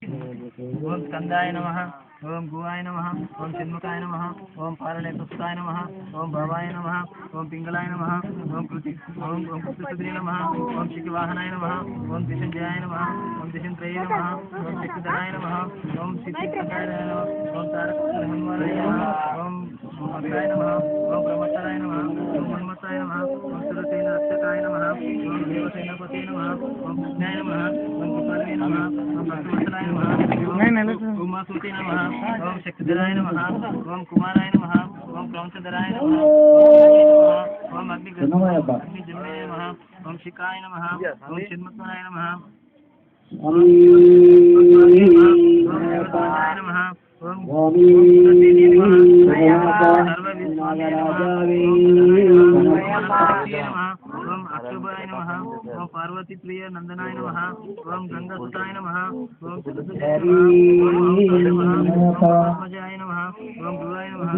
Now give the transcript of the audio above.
ओम स्कंदाय नमः, ओम गुहाय नमः, ओम चिन्मुखाय नमः, ओम पारलेपुस्ताय नमः, ओम भवाय नमः, ओम पिंगलाय नमः, ओम कृतिसुदे नमः, ओम शिखवाहनाय नमः, ओम दिशंजयाय नमः, ओम दिशंत्रये नमः, ओम शिखधराय नमः, ओम सिद्धिकराय नमः, ओम तारकहनुमानाय नमः, ओम भक्ताय नमः, ओम ब्रह्मचाराय नमः, ओम मन्मथाय नमः, ओम सुरसेन रक्षकाय नमः, ओम देवसेनापते नमः, ओम कृष्णाय नमः, ओम गोपालाय नमः, ओम भक्तवत्सलाय नमः, ओम उमासुते नमः, ओम शक्तिधराय नमः, ओम कुमाराय नमः, ओम क्रौंचधराय नमः, ओम अग्निजन्मे नमः, ओम शिखाय नमः, ओम चिन्मत्वनाय नमः, ओम देवताय नमः, ओम सर्वविद्वानाय नमः, ओम अक्षुभाय नमः, ओम पार्वती प्रिय नंदनाय नमः, ओम गंगासुताय नमः, ओम सुरसुजाय नमः, ओम पद्मजाय नमः, ओम गुरुवाय नमः,